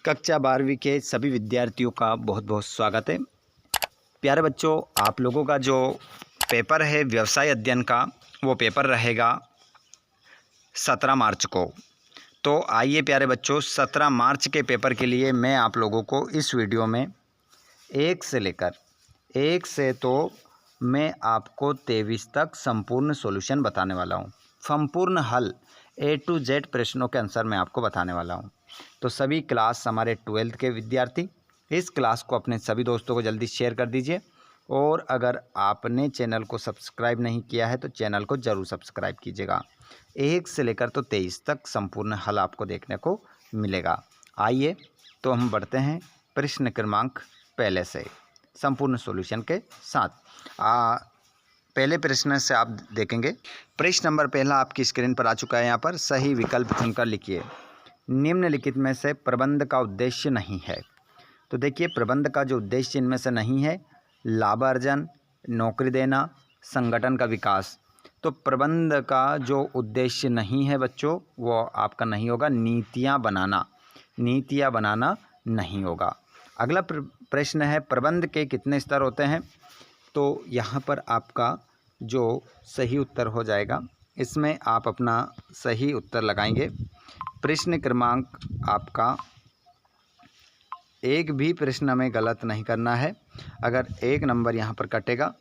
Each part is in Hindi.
कक्षा 12वीं के सभी विद्यार्थियों का बहुत बहुत स्वागत है। प्यारे बच्चों, आप लोगों का जो पेपर है व्यवसाय अध्ययन का, वो पेपर रहेगा 17 मार्च को। तो आइए प्यारे बच्चों, 17 मार्च के पेपर के लिए मैं आप लोगों को इस वीडियो में 1 से तो मैं आपको 23 तक संपूर्ण सॉल्यूशन बताने वाला हूँ। संपूर्ण हल A to Z प्रश्नों के आंसर मैं आपको बताने वाला हूँ। तो सभी क्लास हमारे 12th के विद्यार्थी इस क्लास को अपने सभी दोस्तों को जल्दी शेयर कर दीजिए, और अगर आपने चैनल को सब्सक्राइब नहीं किया है तो चैनल को ज़रूर सब्सक्राइब कीजिएगा। 1 से लेकर तो 23 तक संपूर्ण हल आपको देखने को मिलेगा। आइए तो हम बढ़ते हैं प्रश्न क्रमांक पहले से संपूर्ण सॉल्यूशन के साथ। पहले प्रश्न से आप देखेंगे। प्रश्न नंबर पहला आपकी स्क्रीन पर आ चुका है। यहाँ पर सही विकल्प चुनकर लिखिए। निम्नलिखित में से प्रबंध का उद्देश्य नहीं है। तो देखिए, प्रबंध का जो उद्देश्य इनमें से नहीं है, लाभ अर्जन, नौकरी देना, संगठन का विकास। तो प्रबंध का जो उद्देश्य नहीं है बच्चों, वो आपका नहीं होगा नीतियाँ बनाना। नीतियाँ बनाना नहीं होगा। अगला प्रश्न है, प्रबंध के कितने स्तर होते हैं? तो यहाँ पर आपका जो सही उत्तर हो जाएगा, इसमें आप अपना सही उत्तर लगाएंगे। प्रश्न क्रमांक आपका एक भी प्रश्न हमें गलत नहीं करना है। अगर 1 नंबर यहाँ पर कटेगा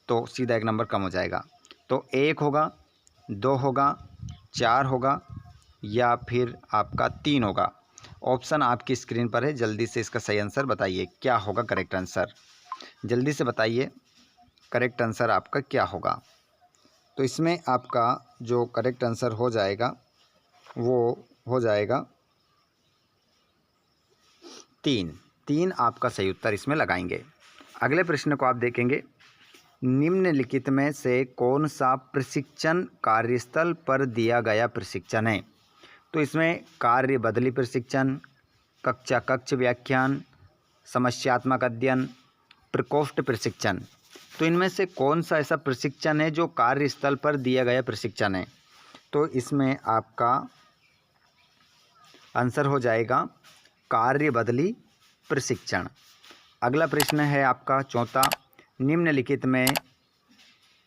तो सीधा 1 नंबर कम हो जाएगा। तो 1 होगा, 2 होगा, 4 होगा या फिर आपका 3 होगा। ऑप्शन आपकी स्क्रीन पर है। जल्दी से इसका सही आंसर बताइए, क्या होगा करेक्ट आंसर? जल्दी से बताइए करेक्ट आंसर आपका क्या होगा। तो इसमें आपका जो करेक्ट आंसर हो जाएगा वो हो जाएगा 3 आपका सही उत्तर इसमें लगाएंगे। अगले प्रश्न को आप देखेंगे। निम्नलिखित में से कौन सा प्रशिक्षण कार्यस्थल पर दिया गया प्रशिक्षण है? तो इसमें कार्य बदली प्रशिक्षण, कक्षा कक्ष व्याख्यान, समस्यात्मक अध्ययन, प्रकोष्ठ प्रशिक्षण। तो इनमें से कौन सा ऐसा प्रशिक्षण है जो कार्यस्थल पर दिया गया प्रशिक्षण है? तो इसमें आपका आंसर हो जाएगा कार्य बदली प्रशिक्षण। अगला प्रश्न है आपका चौथा। निम्नलिखित में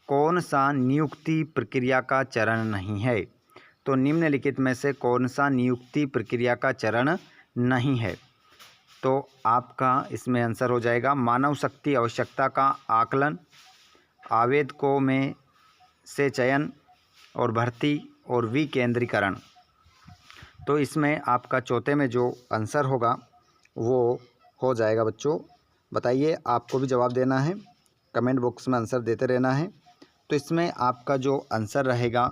कौन सा नियुक्ति प्रक्रिया का चरण नहीं है? तो निम्नलिखित में से कौन सा नियुक्ति प्रक्रिया का चरण नहीं है? तो आपका इसमें आंसर हो जाएगा मानव शक्ति आवश्यकता का आकलन, आवेदकों में से चयन और भर्ती और विकेंद्रीकरण। तो इसमें आपका चौथे में जो आंसर होगा वो हो जाएगा बच्चों, बताइए, आपको भी जवाब देना है, कमेंट बॉक्स में आंसर देते रहना है। तो इसमें आपका जो आंसर रहेगा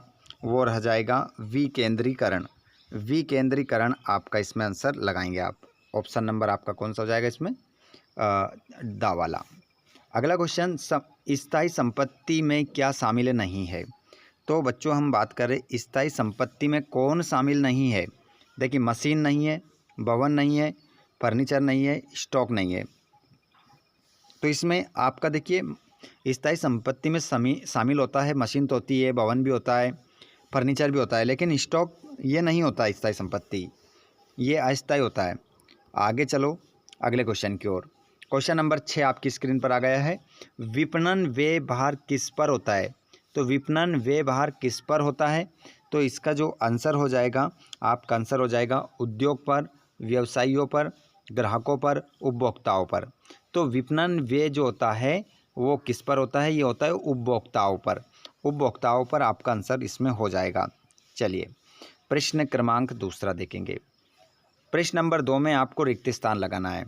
वो रह जाएगा विकेंद्रीकरण। विकेंद्रीकरण आपका इसमें आंसर लगाएंगे आप। ऑप्शन नंबर आपका कौन सा हो जाएगा इसमें? दा वाला। अगला क्वेश्चन, स्थायी संपत्ति में क्या शामिल नहीं है? तो बच्चों हम बात करें स्थायी संपत्ति में कौन शामिल नहीं है। देखिए, मशीन नहीं है, भवन नहीं है, फर्नीचर नहीं है, स्टॉक नहीं है। तो इसमें आपका देखिए स्थायी संपत्ति में शामिल होता है, मशीन तो होती है, भवन भी होता है, फर्नीचर भी होता है, लेकिन स्टॉक ये नहीं होता है। स्थायी संपत्ति ये अस्थायी होता है। आगे चलो अगले क्वेश्चन की ओर। क्वेश्चन नंबर 6 आपकी स्क्रीन पर आ गया है। विपणन व्यय भार किस पर होता है? तो विपणन व्यय भार किस पर होता है? तो इसका जो आंसर हो जाएगा, आपका आंसर हो जाएगा उद्योग पर, व्यवसायियों पर, ग्राहकों पर, उपभोक्ताओं पर। तो विपणन व्यय जो होता है वो किस पर होता है? ये होता है उपभोक्ताओं पर। उपभोक्ताओं पर आपका आंसर इसमें हो जाएगा। चलिए प्रश्न क्रमांक दूसरा देखेंगे। प्रश्न नंबर 2 में आपको रिक्त स्थान लगाना है।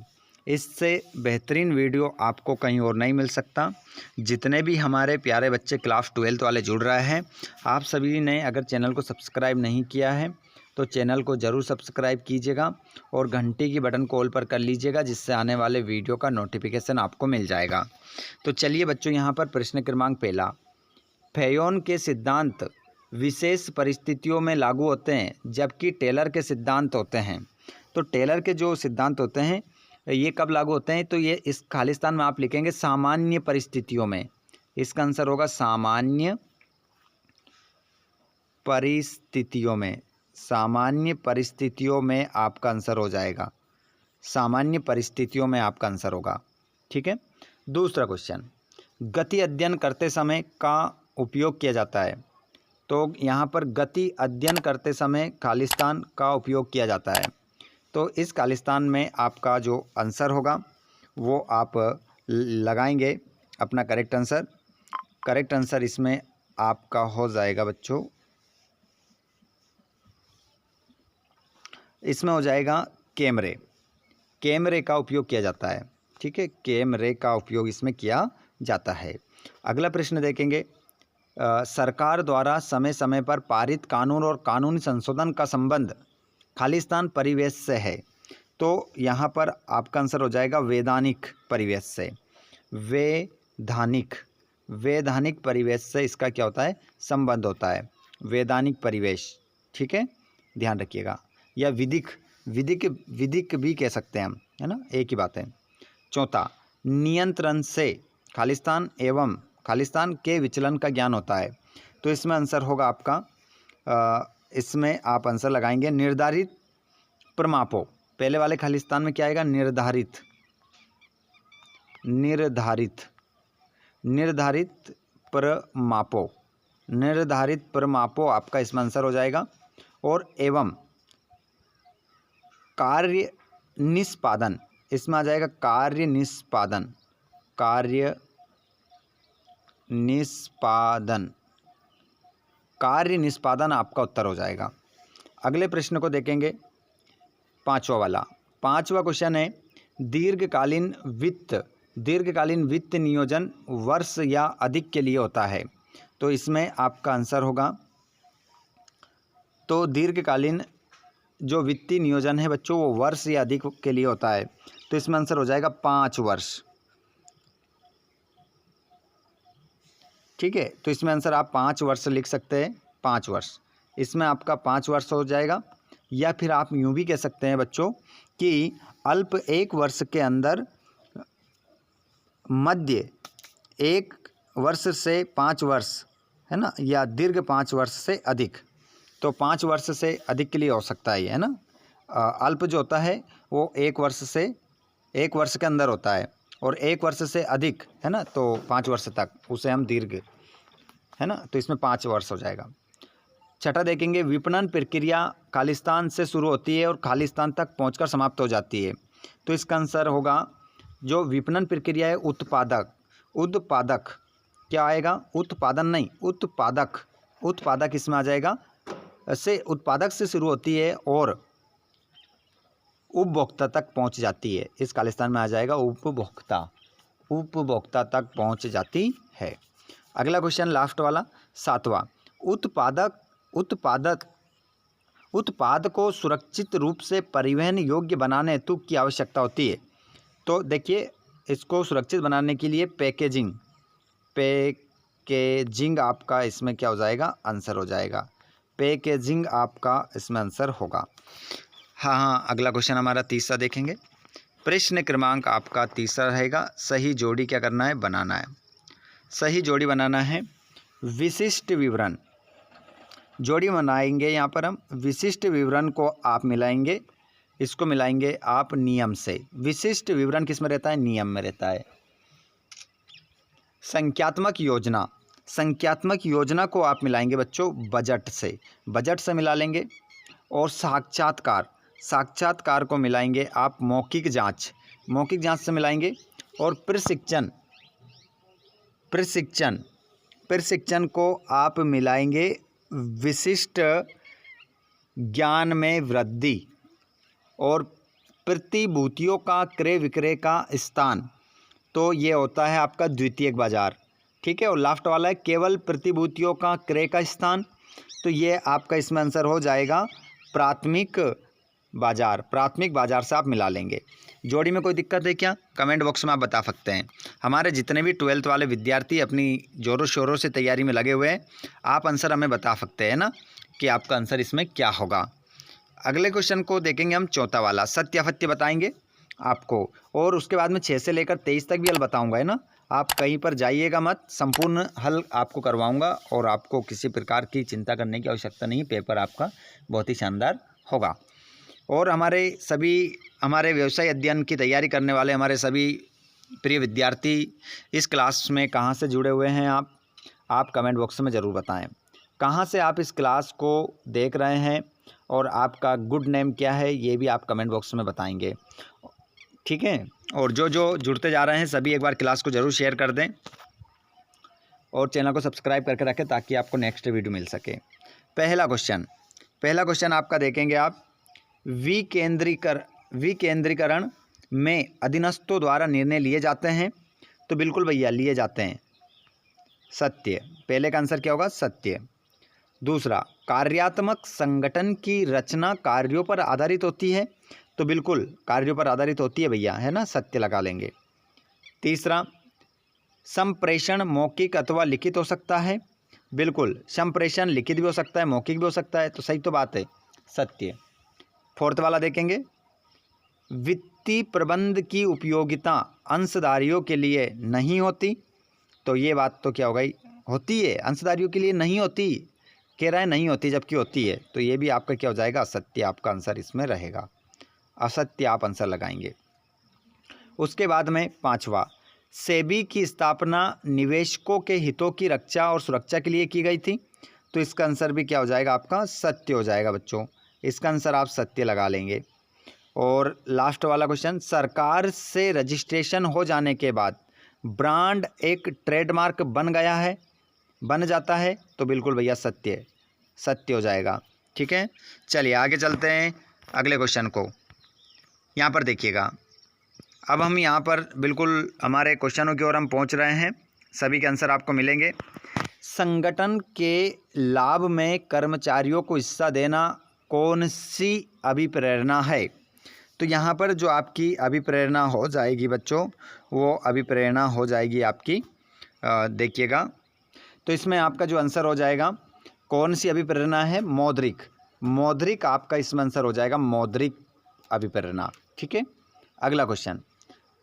इससे बेहतरीन वीडियो आपको कहीं और नहीं मिल सकता। जितने भी हमारे प्यारे बच्चे क्लास 12th वाले जुड़ रहे हैं, आप सभी ने अगर चैनल को सब्सक्राइब नहीं किया है तो चैनल को ज़रूर सब्सक्राइब कीजिएगा और घंटी की बटन को ऑल पर कर लीजिएगा, जिससे आने वाले वीडियो का नोटिफिकेशन आपको मिल जाएगा। तो चलिए बच्चों, यहाँ पर प्रश्न क्रमांक पहला। फेयोन के सिद्धांत विशेष परिस्थितियों में लागू होते हैं, जबकि टेलर के सिद्धांत होते हैं। तो टेलर के जो सिद्धांत होते हैं ये कब लागू होते हैं? तो ये इस खालिस्तान में आप लिखेंगे सामान्य परिस्थितियों में। इसका आंसर होगा सामान्य परिस्थितियों में। सामान्य परिस्थितियों में आपका आंसर हो जाएगा। सामान्य परिस्थितियों में आपका आंसर होगा। ठीक है। दूसरा क्वेश्चन, गति अध्ययन करते समय का उपयोग किया जाता है। तो यहाँ पर गति अध्ययन करते समय खालिस्तान का उपयोग किया जाता है। तो इस खालिस्तान में आपका जो आंसर होगा वो आप लगाएंगे अपना करेक्ट आंसर। करेक्ट आंसर इसमें आपका हो जाएगा बच्चों, इसमें हो जाएगा कैमरे। कैमरे का उपयोग किया जाता है। ठीक है, कैमरे का उपयोग इसमें किया जाता है। अगला प्रश्न देखेंगे, सरकार द्वारा समय समय पर पारित कानून और कानूनी संशोधन का संबंध खालिस्तान परिवेश से है। तो यहाँ पर आपका आंसर हो जाएगा वैधानिक परिवेश से। वैधानिक परिवेश से इसका क्या होता है, संबंध होता है, वैधानिक परिवेश। ठीक है, ध्यान रखिएगा। या विधिक भी कह सकते हैं हम, है ना, एक ही बात है। चौथा, नियंत्रण से खालिस्तान के विचलन का ज्ञान होता है। तो इसमें आंसर होगा आपका, इसमें आप आंसर लगाएंगे निर्धारित प्रमापों। पहले वाले खालिस्तान में क्या आएगा, निर्धारित प्रमापों आपका इसमें आंसर हो जाएगा। और एवं कार्य निष्पादन, इसमें आ जाएगा कार्य निष्पादन आपका उत्तर हो जाएगा। अगले प्रश्न को देखेंगे, पांचवा क्वेश्चन है, दीर्घकालीन वित्त नियोजन वर्ष या अधिक के लिए होता है। तो इसमें आपका आंसर होगा, तो दीर्घकालीन जो वित्तीय नियोजन है बच्चों वो वर्ष या अधिक के लिए होता है। तो इसमें आंसर हो जाएगा 5 वर्ष। ठीक है, तो इसमें आंसर आप 5 वर्ष लिख सकते हैं, 5 वर्ष। इसमें आपका 5 वर्ष हो जाएगा। या फिर आप यूँ भी कह सकते हैं बच्चों कि अल्प 1 वर्ष के अंदर, मध्य 1 वर्ष से 5 वर्ष, है ना, या दीर्घ 5 वर्ष से अधिक। तो 5 वर्ष से अधिक के लिए हो सकता है ना। अल्प जो होता है वो 1 वर्ष के अंदर होता है, और 1 वर्ष से अधिक, है ना, तो 5 वर्ष तक उसे हम दीर्घ, है ना, तो इसमें 5 वर्ष हो जाएगा। छठा देखेंगे, विपणन प्रक्रिया खालिस्तान से शुरू होती है और खालिस्तान तक पहुंचकर समाप्त हो जाती है। तो इसका आंसर होगा, जो विपणन प्रक्रिया है उत्पादक क्या आएगा, उत्पादन नहीं, उत्पादक इसमें आ जाएगा, उत्पादक से शुरू होती है और उपभोक्ता तक पहुंच जाती है। इस खालिस्तान में आ जाएगा उपभोक्ता तक पहुंच जाती है। अगला क्वेश्चन लास्ट वाला 7वां, उत्पाद को सुरक्षित रूप से परिवहन योग्य बनाने हेतु की आवश्यकता होती है। तो देखिए, इसको सुरक्षित बनाने के लिए पैकेजिंग आपका इसमें क्या हो जाएगा, आंसर हो जाएगा। पैकेजिंग आपका इसमें आंसर होगा। हाँ, अगला क्वेश्चन हमारा 3रा देखेंगे। प्रश्न क्रमांक आपका 3रा रहेगा, सही जोड़ी क्या करना है, बनाना है। सही जोड़ी बनाना है, विशिष्ट विवरण जोड़ी बनाएंगे। यहाँ पर हम विशिष्ट विवरण को आप मिलाएंगे, इसको मिलाएंगे आप नियम से। विशिष्ट विवरण किस में रहता है, नियम में रहता है। संख्यात्मक योजना को आप मिलाएंगे बच्चों बजट से मिला लेंगे। और साक्षात्कार को मिलाएंगे आप मौखिक जांच से मिलाएंगे। और प्रशिक्षण को आप मिलाएंगे विशिष्ट ज्ञान में वृद्धि। और प्रतिभूतियों का क्रय विक्रय का स्थान, तो ये होता है आपका द्वितीयक बाजार। ठीक है, और लास्ट वाला है केवल प्रतिभूतियों का क्रय का स्थान, तो ये आपका इसमें आंसर हो जाएगा प्राथमिक बाजार से आप मिला लेंगे। जोड़ी में कोई दिक्कत है क्या, कमेंट बॉक्स में आप बता सकते हैं। हमारे जितने भी 12th वाले विद्यार्थी अपनी जोरों शोरों से तैयारी में लगे हुए हैं, आप आंसर हमें बता सकते हैं ना कि आपका आंसर इसमें क्या होगा। अगले क्वेश्चन को देखेंगे हम, चौथा वाला, सत्य असत्य बताएंगे आपको, और उसके बाद में 6 से लेकर 23 तक भी हल बताऊंगा, है ना। आप कहीं पर जाइएगा मत, संपूर्ण हल आपको करवाऊंगा और आपको किसी प्रकार की चिंता करने की आवश्यकता नहीं। पेपर आपका बहुत ही शानदार होगा। और हमारे सभी हमारे व्यवसाय अध्ययन की तैयारी करने वाले हमारे सभी प्रिय विद्यार्थी इस क्लास में कहाँ से जुड़े हुए हैं आप कमेंट बॉक्स में ज़रूर बताएं। कहाँ से आप इस क्लास को देख रहे हैं और आपका गुड नेम क्या है ये भी आप कमेंट बॉक्स में बताएंगे, ठीक है। और जो जो जुड़ते जा रहे हैं सभी एक बार क्लास को ज़रूर शेयर कर दें और चैनल को सब्सक्राइब करके रखें ताकि आपको नेक्स्ट वीडियो मिल सके। पहला क्वेश्चन आपका देखेंगे आप, विकेंद्रीकरण में अधीनस्थों द्वारा निर्णय लिए जाते हैं। तो बिल्कुल भैया लिए जाते हैं, सत्य। पहले का आंसर क्या होगा? सत्य। दूसरा, कार्यात्मक संगठन की रचना कार्यों पर आधारित होती है। तो बिल्कुल कार्यों पर आधारित होती है भैया, है ना, सत्य लगा लेंगे। तीसरा, संप्रेषण मौखिक अथवा लिखित हो सकता है। बिल्कुल संप्रेषण लिखित भी हो सकता है, मौखिक भी हो सकता है, तो सही तो बात है, सत्य। फोर्थ वाला देखेंगे, वित्तीय प्रबंध की उपयोगिता अंशधारियों के लिए नहीं होती। तो ये बात तो क्या हो गई? होती है, अंशधारियों के लिए नहीं होती, कह रहा है नहीं होती जबकि होती है। तो ये भी आपका क्या हो जाएगा? असत्य आपका आंसर इसमें रहेगा, असत्य आप आंसर लगाएंगे। उसके बाद में पांचवा, सेबी की स्थापना निवेशकों के हितों की रक्षा और सुरक्षा के लिए की गई थी। तो इसका आंसर भी क्या हो जाएगा? आपका सत्य हो जाएगा बच्चों, इसका आंसर आप सत्य लगा लेंगे। और लास्ट वाला क्वेश्चन, सरकार से रजिस्ट्रेशन हो जाने के बाद ब्रांड एक ट्रेडमार्क बन जाता है। तो बिल्कुल भैया सत्य हो जाएगा, ठीक है। चलिए आगे चलते हैं अगले क्वेश्चन को। यहाँ पर देखिएगा, अब हम यहाँ पर बिल्कुल हमारे क्वेश्चनों की ओर हम पहुँच रहे हैं, सभी के आंसर आपको मिलेंगे। संगठन के लाभ में कर्मचारियों को हिस्सा देना कौन सी अभिप्रेरणा है? तो यहाँ पर जो आपकी अभिप्रेरणा हो जाएगी बच्चों, वो अभिप्रेरणा हो जाएगी आपकी, देखिएगा। तो इसमें आपका जो आंसर हो जाएगा, कौन सी अभिप्रेरणा है? मौद्रिक आपका इसमें आंसर हो जाएगा, मौद्रिक अभिप्रेरणा, ठीक है। अगला क्वेश्चन,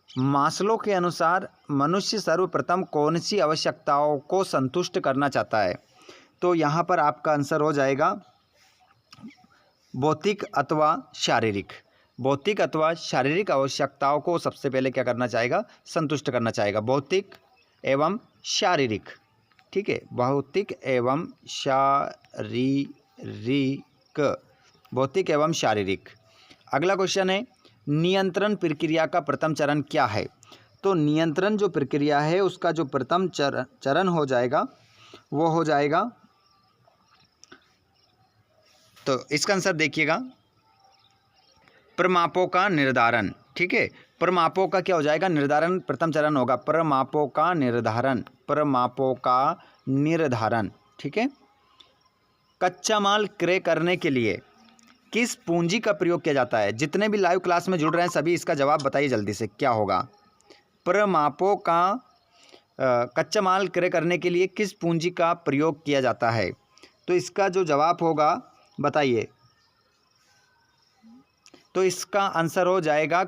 मास्लो के अनुसार मनुष्य सर्वप्रथम कौन सी आवश्यकताओं को संतुष्ट करना चाहता है? तो यहाँ पर आपका आंसर हो जाएगा भौतिक अथवा शारीरिक आवश्यकताओं को सबसे पहले क्या करना चाहेगा? संतुष्ट करना चाहेगा, भौतिक एवं शारीरिक, ठीक है, भौतिक एवं शारीरिक। अगला क्वेश्चन है, नियंत्रण प्रक्रिया का प्रथम चरण क्या है? तो नियंत्रण जो प्रक्रिया है उसका जो प्रथम चरण हो जाएगा वो हो जाएगा, तो इसका आंसर देखिएगा, प्रमापों का निर्धारण, ठीक है। प्रमापों का क्या हो जाएगा? निर्धारण प्रथम चरण होगा, प्रमापों का निर्धारण, ठीक है। कच्चा माल क्रय करने के लिए किस पूंजी का प्रयोग किया जाता है? जितने भी लाइव क्लास में जुड़ रहे हैं सभी इसका जवाब बताइए जल्दी से, क्या होगा? प्रमापों का कच्चा माल क्रय करने के लिए किस पूंजी का प्रयोग किया जाता है? तो इसका जो जवाब होगा बताइए। तो इसका आंसर हो जाएगा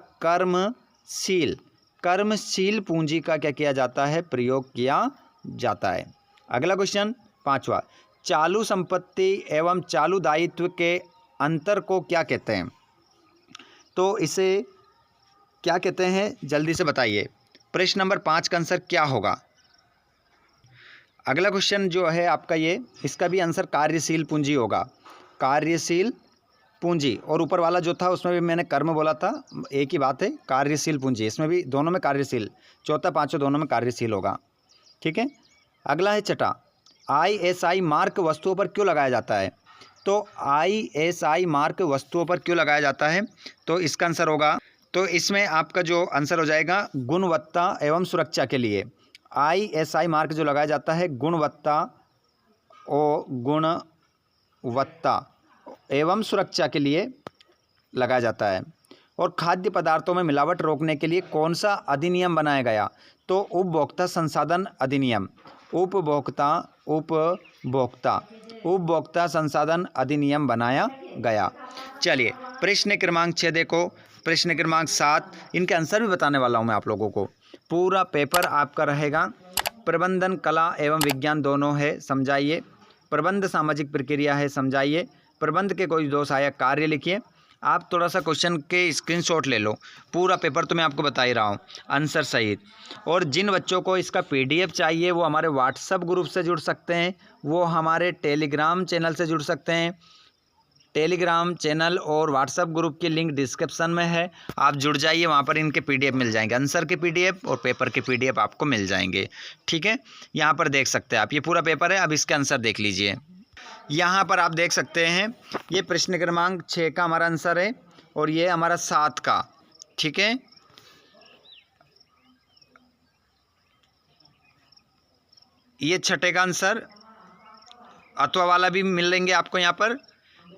कर्मशील पूंजी का क्या किया जाता है? प्रयोग किया जाता है। अगला क्वेश्चन पांचवा, चालू संपत्ति एवं चालू दायित्व के अंतर को क्या कहते हैं? तो इसे क्या कहते हैं जल्दी से बताइए। प्रश्न नंबर 5 का आंसर क्या होगा? अगला क्वेश्चन जो है आपका ये, इसका भी आंसर कार्यशील पूंजी होगा, कार्यशील पूंजी। और ऊपर वाला जो था उसमें भी मैंने कर्म बोला था, एक ही बात है, कार्यशील पूंजी, इसमें भी दोनों में कार्यशील, चौथा पांचवा दोनों में कार्यशील होगा, ठीक है। अगला है छठा, ISI मार्क वस्तुओं पर क्यों लगाया जाता है? तो ISI मार्क वस्तुओं पर क्यों लगाया जाता है? तो इसका आंसर होगा, तो इसमें आपका जो आंसर हो जाएगा गुणवत्ता एवं सुरक्षा के लिए। ISI मार्क जो लगाया जाता है गुणवत्ता एवं सुरक्षा के लिए लगाया जाता है। और खाद्य पदार्थों में मिलावट रोकने के लिए कौन सा अधिनियम बनाया गया? तो उपभोक्ता संसाधन अधिनियम, उपभोक्ता संसाधन अधिनियम बनाया गया। चलिए प्रश्न क्रमांक 6 देखो, प्रश्न क्रमांक 7, इनके आंसर भी बताने वाला हूं मैं आप लोगों को। पूरा पेपर आपका रहेगा, प्रबंधन कला एवं विज्ञान दोनों है, समझाइए। प्रबंध सामाजिक प्रक्रिया है, समझाइए। प्रबंध के कोई दो सहायक कार्य लिखिए। आप थोड़ा सा क्वेश्चन के स्क्रीनशॉट ले लो, पूरा पेपर तो मैं आपको बता ही रहा हूँ आंसर सहित। और जिन बच्चों को इसका PDF चाहिए वो हमारे व्हाट्सएप ग्रुप से जुड़ सकते हैं, वो हमारे टेलीग्राम चैनल से जुड़ सकते हैं। टेलीग्राम चैनल और व्हाट्सएप ग्रुप की लिंक डिस्क्रिप्शन में है, आप जुड़ जाइए, वहाँ पर इनके PDF मिल जाएंगे, आंसर के PDF और पेपर के PDF आपको मिल जाएंगे। ठीक है, यहाँ पर देख सकते हैं आप, ये पूरा पेपर है। अब इसके आंसर देख लीजिए, यहाँ पर आप देख सकते हैं ये प्रश्न क्रमांक 6 का हमारा आंसर है और ये हमारा 7 का। ठीक है, ये 6ठे का आंसर अथवा वाला भी मिलेंगे आपको यहाँ पर।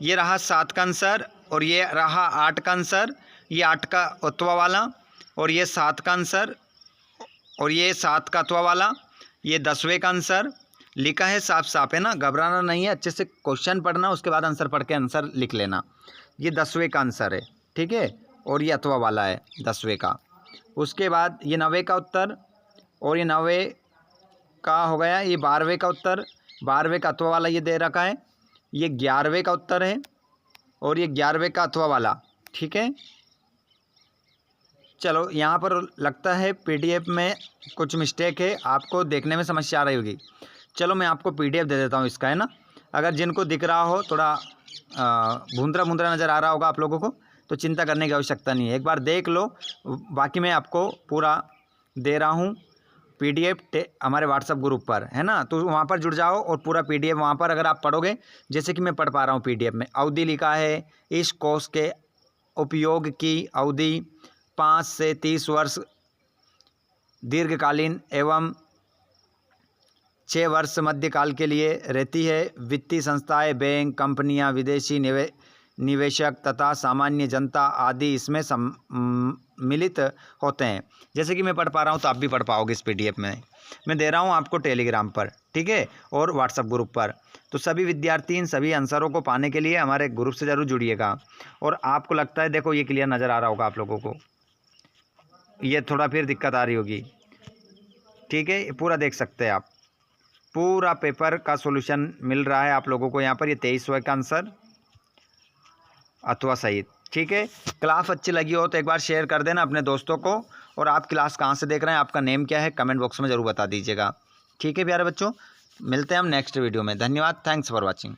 ये रहा 7 का आंसर और ये रहा 8 का आंसर, ये 8 का अथवा वाला और ये 7 का आंसर और ये 7 का अथवा वाला, ये 10वें का आंसर। लिखा है साफ साफ है ना, घबराना नहीं है, अच्छे से क्वेश्चन पढ़ना, उसके बाद आंसर पढ़ के आंसर लिख लेना। ये 10वें का आंसर है। ठीक है, और ये अथवा वाला है 10वें का। उसके बाद ये 9वें का उत्तर और ये 9वें का हो गया, ये 12वें का उत्तर, 12वें का अथवा वाला ये दे रखा है, ये 11वें का उत्तर है और ये 11वें का अथवा वाला। ठीक है, चलो यहाँ पर लगता है PDF में कुछ मिस्टेक है, आपको देखने में समस्या आ रही होगी। चलो मैं आपको PDF दे देता हूँ इसका, है ना। अगर जिनको दिख रहा हो, थोड़ा भूंदरा भूंदरा नज़र आ रहा होगा आप लोगों को, तो चिंता करने की आवश्यकता नहीं है, एक बार देख लो। बाकी मैं आपको पूरा दे रहा हूँ PDF हमारे व्हाट्सएप ग्रुप पर, है ना, तो वहाँ पर जुड़ जाओ और पूरा PDF वहाँ पर अगर आप पढ़ोगे, जैसे कि मैं पढ़ पा रहा हूँ PDF में, अवधि लिखा है, इस कोर्स के उपयोग की अवधि 5 से 30 वर्ष दीर्घकालीन एवं 6 वर्ष मध्यकाल के लिए रहती है। वित्तीय संस्थाएं, बैंक, कंपनियां, विदेशी निवेशक तथा सामान्य जनता आदि इसमें सम्मिलित होते हैं। जैसे कि मैं पढ़ पा रहा हूँ तो आप भी पढ़ पाओगे इस PDF में। मैं दे रहा हूँ आपको टेलीग्राम पर, ठीक है, और व्हाट्सएप ग्रुप पर। तो सभी विद्यार्थी इन सभी आंसरों को पाने के लिए हमारे ग्रुप से ज़रूर जुड़िएगा। और आपको लगता है, देखो ये क्लियर नज़र आ रहा होगा आप लोगों को, ये थोड़ा फिर दिक्कत आ रही होगी। ठीक है, पूरा देख सकते हैं आप, पूरा पेपर का सॉल्यूशन मिल रहा है आप लोगों को यहाँ पर। ये 23वां का आंसर अथवा सहित। ठीक है, क्लास अच्छी लगी हो तो एक बार शेयर कर देना अपने दोस्तों को। और आप क्लास कहाँ से देख रहे हैं, आपका नेम क्या है, कमेंट बॉक्स में ज़रूर बता दीजिएगा। ठीक है प्यारे बच्चों, मिलते हैं हम नेक्स्ट वीडियो में। धन्यवाद, थैंक्स फॉर वॉचिंग।